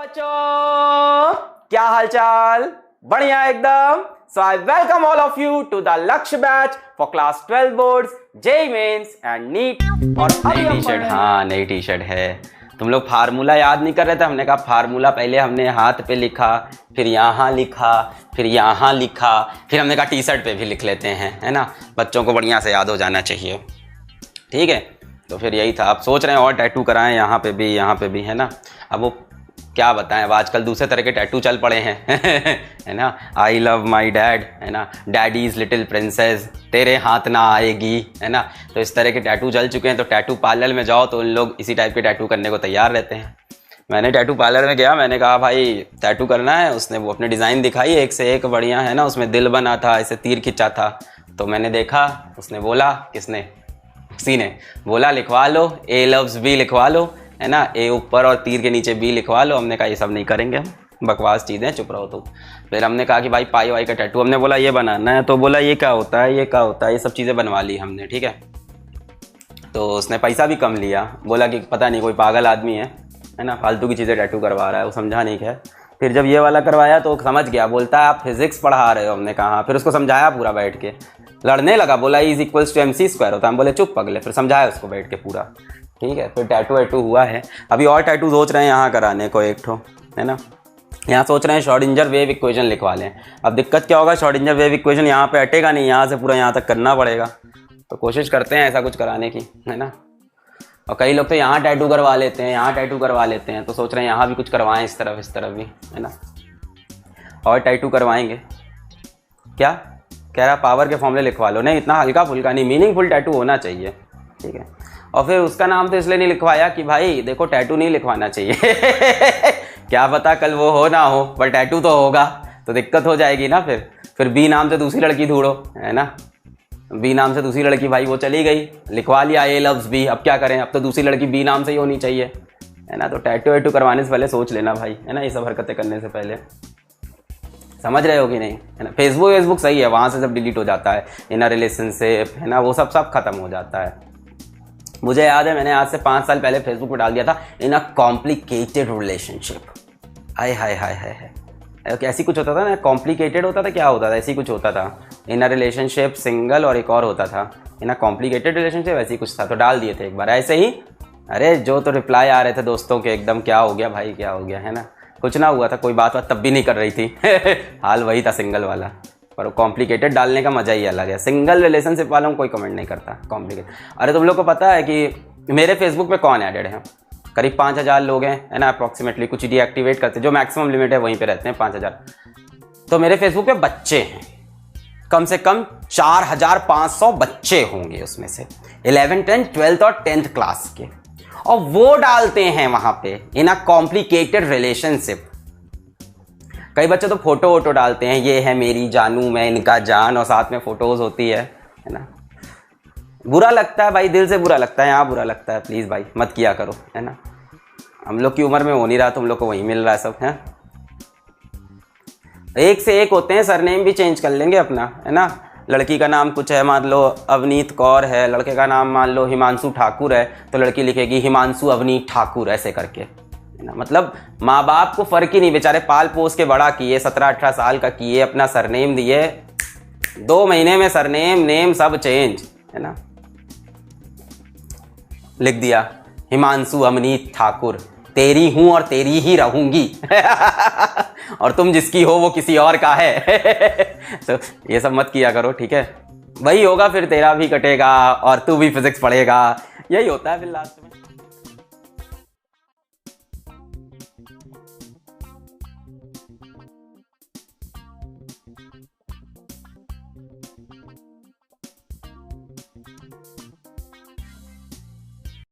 बच्चों, क्या हालचाल? बढ़िया एकदम। So I welcome all of you to the Lakshya batch for class 12 boards, JEE mains and NEET. और नई टी शर्ट, हाँ नई टी शर्ट है। तुम लोग फार्मूला याद नहीं कर रहे थे? हमने कहा फार्मूला पहले हमने हाथ पे लिखा, फिर यहाँ लिखा, फिर यहाँ लिखा, फिर हमने कहा टी शर्ट पे भी लिख लेते हैं, है ना। बच्चों को बढ़िया से याद हो जाना चाहिए, ठीक है। तो फिर यही था। आप सोच रहे हैं और टैटू कराएं, यहाँ पे भी, यहाँ पे भी, है ना। अब वो क्या बताएं, अब आजकल दूसरे तरह के टैटू चल पड़े हैं है ना। आई लव माई डैड, है ना, डैडीज लिटिल प्रिंसेस, तेरे हाथ ना आएगी, है ना। तो इस तरह के टैटू चल चुके हैं। तो टैटू पार्लर में जाओ तो उन लोग इसी टाइप के टैटू करने को तैयार रहते हैं। मैंने टैटू पार्लर में गया, मैंने कहा भाई टैटू करना है। उसने वो अपने डिज़ाइन दिखाई, एक से एक बढ़िया, है ना। उसमें दिल बना था, ऐसे तीर खिंचा था। तो मैंने देखा, उसने बोला, किसने, उसी ने बोला लिखवा लो, ए लव्स बी लिखवा लो, है ना। ए ऊपर और तीर के नीचे बी लिखवा लो। हमने कहा ये सब नहीं करेंगे हम, बकवास चीज़ें, चुप रहो तुम। फिर हमने कहा कि भाई पाई वाई का टैटू, हमने बोला ये बनाना है। तो बोला ये क्या होता है, ये क्या होता है, ये सब चीज़ें बनवा ली हमने, ठीक है। तो उसने पैसा भी कम लिया, बोला कि पता नहीं कोई पागल आदमी है ना, फालतू की चीज़ें टैटू करवा रहा है। वो समझा नहीं है। फिर जब ये वाला करवाया तो समझ गया, बोलता है आप फिजिक्स पढ़ा रहे हो। हमने कहा। फिर उसको समझाया पूरा बैठ के, लड़ने लगा, बोला इज इक्वल्स टू MC² होता है। हम बोले चुप पगले। फिर समझाया उसको बैठ के पूरा, ठीक है। फिर टैटू वैटू हुआ है। अभी और टैटू सोच रहे हैं यहाँ कराने को, एक ठो, है ना। यहाँ सोच रहे हैं श्रोडिंगर वेव इक्वेशन लिखवा लें। अब दिक्कत क्या होगा, श्रोडिंगर वेव इक्वेशन यहाँ पे अटेगा नहीं, यहाँ से पूरा यहाँ तक करना पड़ेगा। तो कोशिश करते हैं ऐसा कुछ कराने की, है ना। और कई लोग तो यहाँ टैटू करवा लेते हैं, यहाँ टैटू करवा लेते हैं। तो सोच रहे हैं यहाँ भी कुछ करवाएं, इस तरफ भी, है ना। और टैटू करवाएंगे। क्या कह रहा, पावर के फॉर्मूले लिखवा लो। नहीं, इतना हल्का फुल्का नहीं, मीनिंगफुल टैटू होना चाहिए, ठीक है। और फिर उसका नाम तो इसलिए नहीं लिखवाया कि भाई देखो टैटू नहीं लिखवाना चाहिए क्या पता कल वो हो ना हो, पर टैटू तो होगा तो दिक्कत हो जाएगी ना। फिर बी नाम से दूसरी लड़की ढूंढो, है ना। बी नाम से दूसरी लड़की, भाई वो चली गई, लिखवा लिया ए लव्स बी। अब क्या करें, अब तो दूसरी लड़की बी नाम से ही होनी चाहिए, है ना। तो टैटू वैटू करवाने से पहले सोच लेना भाई, है ना, ये सब हरकतें करने से पहले। समझ रहे हो कि नहीं, है ना। फेसबुक सही है, वहाँ से सब डिलीट हो जाता है, इनर रिलेशनशिप, है ना, वो सब खत्म हो जाता है। मुझे याद है मैंने आज से 5 साल पहले फेसबुक पर डाल दिया था, इन अ कॉम्प्लिकेटेड रिलेशनशिप। हाय हाय हाय हाय, ऐसी कुछ होता था ना, कॉम्प्लिकेटेड होता था, क्या होता था, ऐसी कुछ होता था। इन अ रिलेशनशिप सिंगल, और एक और होता था इन अ कॉम्प्लिकेटेड रिलेशनशिप, ऐसी कुछ था। तो डाल दिए थे एक बार ऐसे ही। अरे जो तो रिप्लाई आ रहे थे दोस्तों के, एकदम क्या हो गया भाई, क्या हो गया, है ना। कुछ ना हुआ था, कोई बात तब भी नहीं कर रही थी हाल वही था सिंगल वाला। पर कॉम्प्लिकेटेड डालने का मजा ही अलग है। सिंगल रिलेशनशिप वालों को कोई कमेंट नहीं करता कॉम्प्लिकेटेड। अरे तुम लोग को पता है कि मेरे फेसबुक पे कौन ऐडेड है? करीब 5000 लोग हैं, है ना, अप्रॉक्सीमेटली। कुछ डीएक्टिवेट करते, जो मैक्सिमम लिमिट है वहीं पे रहते हैं 5000। तो मेरे फेसबुक पे बच्चे हैं, कम से कम 4500 बच्चे होंगे, उसमें से 11th 10th 12th और 10th क्लास के। और वो डालते हैं वहां पे इन अ कॉम्प्लिकेटेड रिलेशनशिप। कई बच्चे तो फोटो वोटो डालते हैं, ये है मेरी जानू, मैं इनका जान, और साथ में फोटोज होती है ना। बुरा लगता है भाई, दिल से बुरा लगता है, यहाँ बुरा लगता है। प्लीज़ भाई मत किया करो, है ना। हम लोग की उम्र में हो नहीं रहा, तुम लोग को वही मिल रहा है सब, है। एक से एक होते हैं, सरनेम भी चेंज कर लेंगे अपना, है ना। लड़की का नाम कुछ है, मान लो अवनीत कौर है, लड़के का नाम मान लो हिमांशु ठाकुर है, तो लड़की लिखेगी हिमांशु अवनीत ठाकुर, ऐसे करके, है ना। मतलब माँ बाप को फ़र्क ही नहीं, बेचारे पाल पोस के बड़ा किए, 17-18 साल का किए, अपना सरनेम दिए, 2 महीने में सरनेम नेम सब चेंज, है ना। लिख दिया हिमांशु अवनीत ठाकुर, तेरी हूं और तेरी ही रहूंगी और तुम जिसकी हो वो किसी और का है तो ये सब मत किया करो, ठीक है। वही होगा, फिर तेरा भी कटेगा और तू भी फिजिक्स पढ़ेगा, यही होता है फिर लास्ट में।